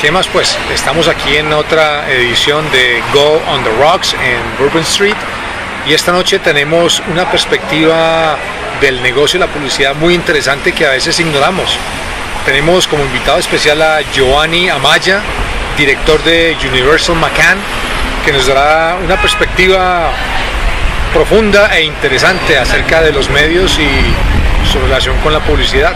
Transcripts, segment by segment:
¿Qué más pues? Estamos aquí en otra edición de Go on the Rocks en Bourbon Street y esta noche tenemos una perspectiva del negocio de la publicidad muy interesante que a veces ignoramos. Tenemos como invitado especial a Giovanni Amaya, director de Universal McCann, que nos dará una perspectiva profunda e interesante acerca de los medios y su relación con la publicidad.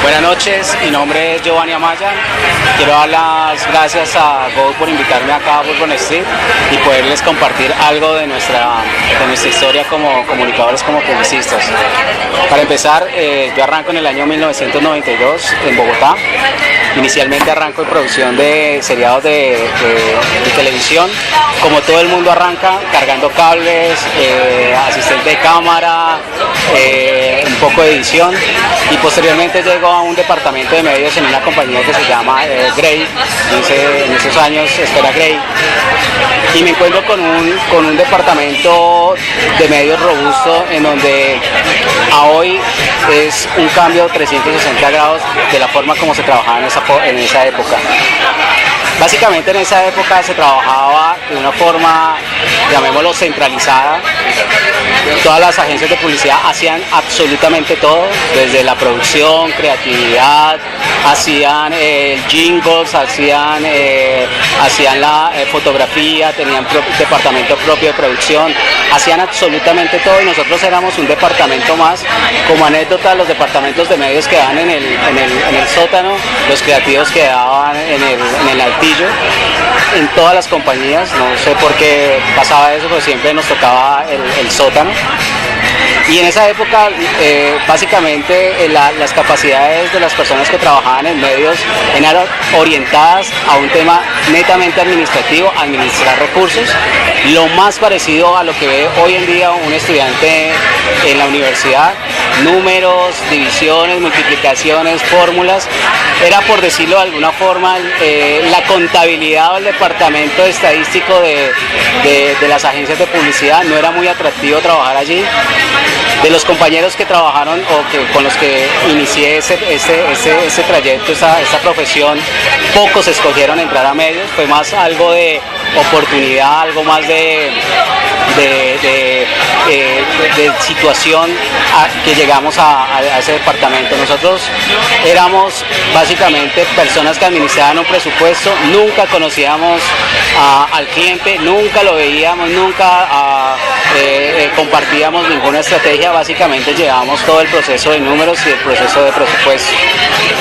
Buenas noches, mi nombre es Giovanni Amaya. Quiero dar las gracias a Go por invitarme acá a Bourbon Street y poderles compartir algo de nuestra historia como comunicadores, como publicistas. Para empezar, yo arranco en el año 1992 en Bogotá. Inicialmente arranco en producción de seriados de televisión. Como todo el mundo arranca, cargando cables, asistente de cámara, un poco de edición, y posteriormente llego a un departamento de medios en una compañía que se llama Grey. En esos años era Grey, y me encuentro con un departamento de medios robusto, en donde a hoy es un cambio 360 grados de la forma como se trabajaba en esa época. Básicamente en esa época se trabajaba de una forma, llamémoslo, centralizada. Todas las agencias de publicidad hacían absolutamente todo, desde la producción, creatividad, hacían jingles, hacían la fotografía, tenían departamento propio de producción, hacían absolutamente todo, y nosotros éramos un departamento más. Como anécdota, los departamentos de medios quedaban en el sótano, los creativos quedaban en el altillo. En todas las compañías, no sé por qué pasaba eso, pero siempre nos tocaba el sótano. Y en esa época, básicamente, las capacidades de las personas que trabajaban en medios eran orientadas a un tema netamente administrativo, administrar recursos, lo más parecido a lo que ve hoy en día un estudiante en la universidad: números, divisiones, multiplicaciones, fórmulas. Era, por decirlo de alguna forma, la contabilidad o el departamento estadístico de las agencias de publicidad. No era muy atractivo trabajar allí. De los compañeros que trabajaron con los que inicié ese trayecto, esta profesión, pocos escogieron entrar a medios. Fue más algo de oportunidad, algo más de situación que llegamos a ese departamento. Nosotros éramos básicamente personas que administraban un presupuesto, nunca conocíamos al cliente, nunca lo veíamos, nunca compartíamos ninguna estrategia. Básicamente llevábamos todo el proceso de números y el proceso de presupuesto.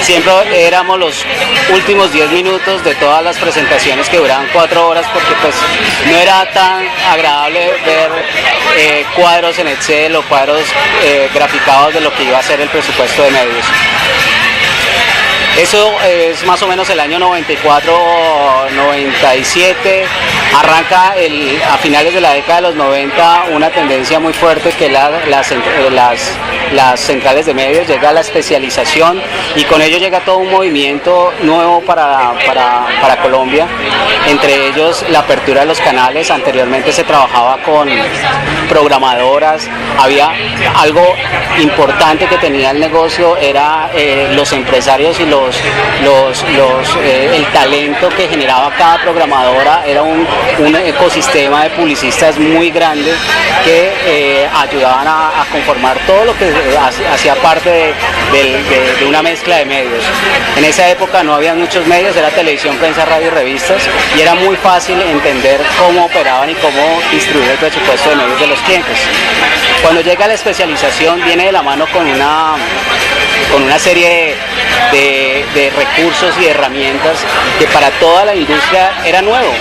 Siempre éramos los últimos 10 minutos de todas las presentaciones que duraban 4 horas, porque pues no era tan agradable ver cuadros en Excel o cuadros graficados de lo que iba a ser el presupuesto de medios. Eso es más o menos el año 94-97. Arranca a finales de la década de los 90 una tendencia muy fuerte, que las centrales de medios. Llega la especialización, y con ello llega todo un movimiento nuevo para Colombia, entre ellos la apertura de los canales. Anteriormente se trabajaba con programadoras. Había algo importante que tenía el negocio, era los empresarios y el talento que generaba cada programadora. Era un ecosistema de publicistas muy grande que ayudaban a conformar todo lo que hacía parte de una mezcla de medios. En esa época no había muchos medios, era televisión, prensa, radio y revistas, y era muy fácil entender cómo operaban y cómo distribuir el presupuesto de medios de los clientes. Cuando llega la especialización, viene de la mano con una serie de recursos y herramientas que para toda la industria era nuevo.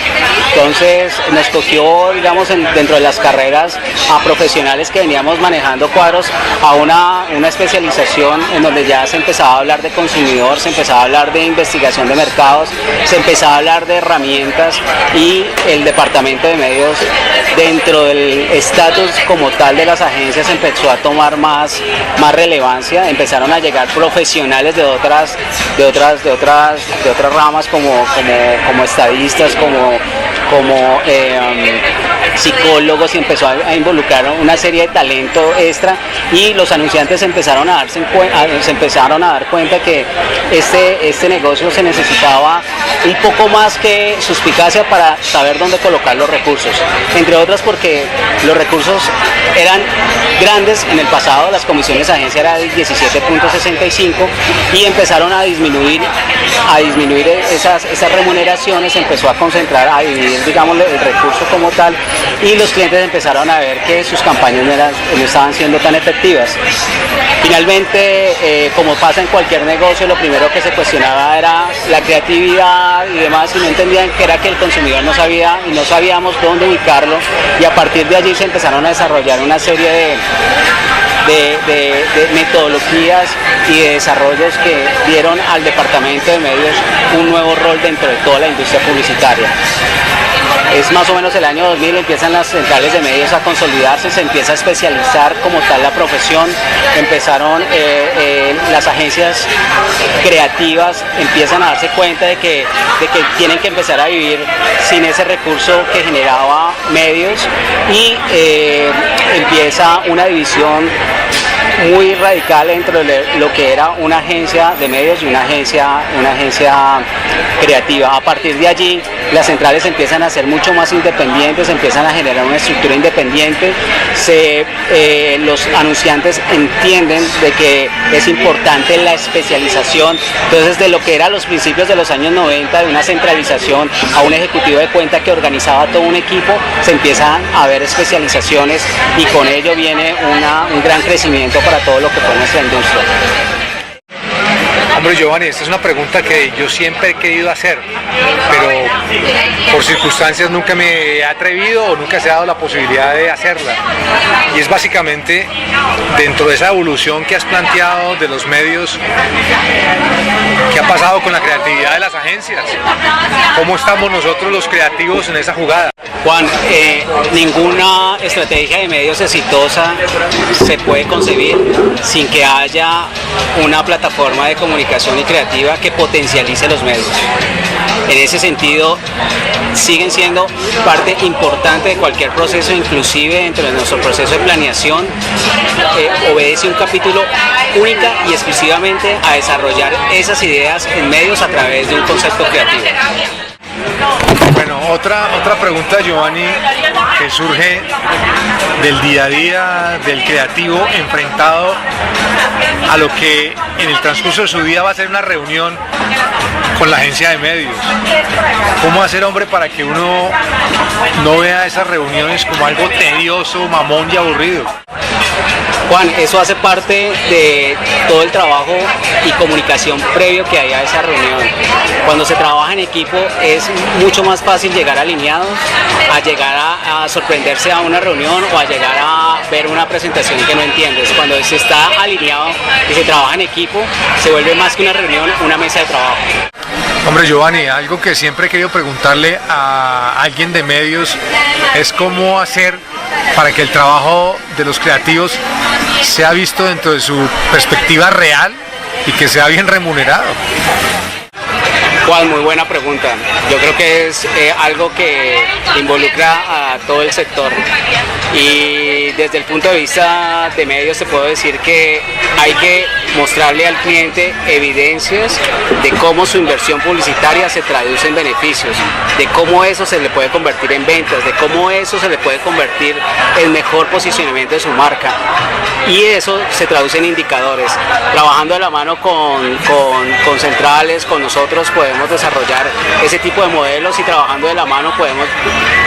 Entonces nos cogió, digamos, dentro de las carreras a profesionales que veníamos manejando cuadros a una especialización en donde ya se empezaba a hablar de consumidor, se empezaba a hablar de investigación de mercados, se empezaba a hablar de herramientas, y el departamento de medios, dentro del estatus como tal de las agencias, empezó a tomar más relevancia. Empezaron a llegar profesionales de otras ramas como estadistas, como psicólogos, y empezó a involucrar una serie de talento extra, y los anunciantes empezaron a se empezaron a dar cuenta que este negocio se necesitaba un poco más que suspicacia para saber dónde colocar los recursos, entre otras porque los recursos eran grandes en el pasado. Las comisiones de agencia eran del 17.65 y empezaron a disminuir esas remuneraciones, se empezó a concentrar, a dividir, digamos, el recurso como tal, y los clientes empezaron a ver que sus campañas no estaban siendo tan efectivas. Finalmente, como pasa en cualquier negocio, lo primero que se cuestionaba era la creatividad y demás, y no entendían que era que el consumidor no sabía y no sabíamos dónde ubicarlo, y a partir de allí se empezaron a desarrollar una serie de metodologías y de desarrollos que dieron al departamento de medios un nuevo rol dentro de toda la industria publicitaria. Es más o menos el año 2000, empiezan las centrales de medios a consolidarse, se empieza a especializar como tal la profesión, empezaron las agencias creativas, empiezan a darse cuenta de que tienen que empezar a vivir sin ese recurso que generaba medios, y empieza una división muy radical entre lo que era una agencia de medios y una agencia creativa. A partir de allí, las centrales empiezan a ser mucho más independientes, empiezan a generar una estructura independiente, los anunciantes entienden de que es importante la especialización. Entonces, de lo que era los principios de los años 90, de una centralización a un ejecutivo de cuenta que organizaba todo un equipo, se empiezan a ver especializaciones, y con ello viene un gran crecimiento para todo lo que fue nuestra industria. Hombre, Giovanni, esta es una pregunta que yo siempre he querido hacer, pero por circunstancias nunca me he atrevido o nunca se ha dado la posibilidad de hacerla. Y es básicamente, dentro de esa evolución que has planteado de los medios, ¿qué ha pasado con la creatividad de las agencias? ¿Cómo estamos nosotros los creativos en esa jugada? Juan, ninguna estrategia de medios exitosa se puede concebir sin que haya una plataforma de comunicación y creativa que potencialice los medios. En ese sentido, siguen siendo parte importante de cualquier proceso, inclusive dentro de nuestro proceso de planeación. Obedece un capítulo única y exclusivamente a desarrollar esas ideas en medios a través de un concepto creativo. Bueno, otra pregunta, Giovanni, que surge del día a día del creativo enfrentado a lo que en el transcurso de su día va a ser una reunión con la agencia de medios. ¿Cómo hacer, hombre, para que uno no vea esas reuniones como algo tedioso, mamón y aburrido? Juan, eso hace parte de todo el trabajo y comunicación previo que hay a esa reunión. Cuando se trabaja en equipo es mucho más fácil llegar alineados, a llegar a sorprenderse a una reunión o a llegar a ver una presentación que no entiendes. Cuando se está alineado y se trabaja en equipo, se vuelve más que una reunión, una mesa de trabajo. Hombre, Giovanni, algo que siempre he querido preguntarle a alguien de medios es cómo hacer para que el trabajo de los creativos sea visto dentro de su perspectiva real y que sea bien remunerado. Juan, muy buena pregunta. Yo creo que es algo que involucra a todo el sector, y desde el punto de vista de medios te puedo decir que hay que mostrarle al cliente evidencias de cómo su inversión publicitaria se traduce en beneficios, de cómo eso se le puede convertir en ventas, de cómo eso se le puede convertir en mejor posicionamiento de su marca, y eso se traduce en indicadores. Trabajando de la mano con centrales, con nosotros podemos desarrollar ese tipo de modelos, y trabajando de la mano podemos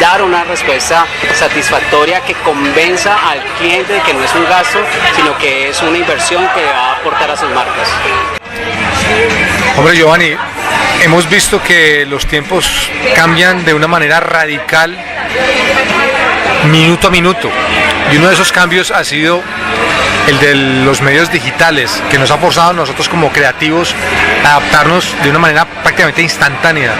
dar una respuesta satisfactoria que convenza al cliente de que no es un gasto, sino que es una inversión que va a aportar a sus marcas. Hombre, Giovanni, hemos visto que los tiempos cambian de una manera radical minuto a minuto, y uno de esos cambios ha sido el de los medios digitales, que nos ha forzado a nosotros como creativos a adaptarnos de una manera prácticamente instantánea.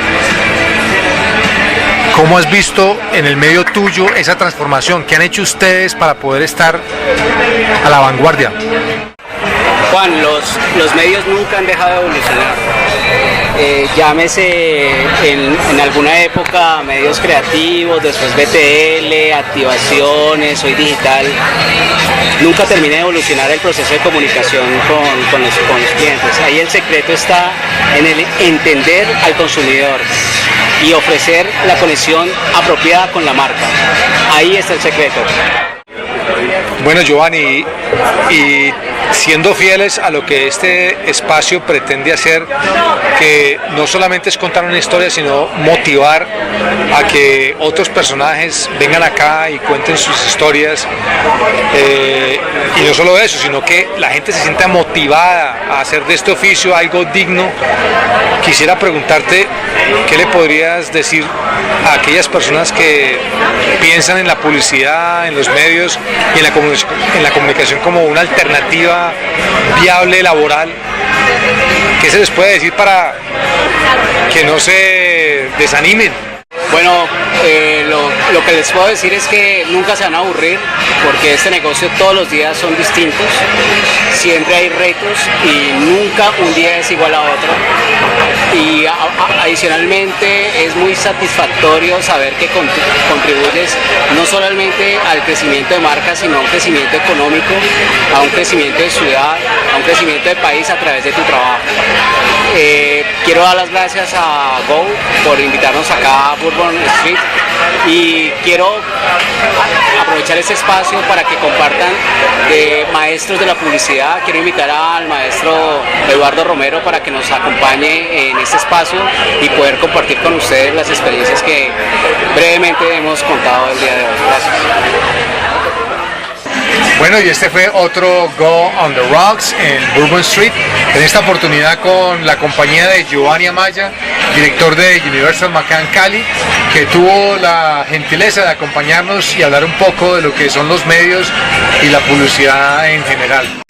¿Cómo has visto en el medio tuyo esa transformación? ¿Qué han hecho ustedes para poder estar a la vanguardia? Juan, los medios nunca han dejado de evolucionar. llámese en alguna época medios creativos, después BTL, activaciones, hoy digital. Nunca terminé de evolucionar el proceso de comunicación con los clientes. Ahí el secreto está en el entender al consumidor y ofrecer la conexión apropiada con la marca. Ahí está el secreto. Bueno, Giovanni, y siendo fieles a lo que este espacio pretende hacer, que no solamente es contar una historia, sino motivar a que otros personajes vengan acá y cuenten sus historias, y no solo eso, sino que la gente se sienta motivada a hacer de este oficio algo digno. Quisiera preguntarte, ¿qué le podrías decir a aquellas personas que piensan en la publicidad, en los medios y en la comunicación como una alternativa viable, laboral? ¿Qué se les puede decir para que no se desanimen? Bueno, lo que les puedo decir es que nunca se van a aburrir, porque este negocio todos los días son distintos, siempre hay retos y nunca un día es igual a otro. Y adicionalmente es muy satisfactorio saber que contribuyes no solamente al crecimiento de marca, sino a un crecimiento económico, a un crecimiento de ciudad, a un crecimiento de país a través de tu trabajo. Quiero dar las gracias a Go por invitarnos acá a Bourbon Street y quiero aprovechar este espacio para que compartan de maestros de la publicidad. Quiero invitar al maestro Eduardo Romero para que nos acompañe en este espacio y poder compartir con ustedes las experiencias que brevemente hemos contado el día de hoy. Gracias. Bueno, y este fue otro Go on the Rocks en Bourbon Street, en esta oportunidad con la compañía de Giovanni Amaya, director de Universal McCann Cali, que tuvo la gentileza de acompañarnos y hablar un poco de lo que son los medios y la publicidad en general.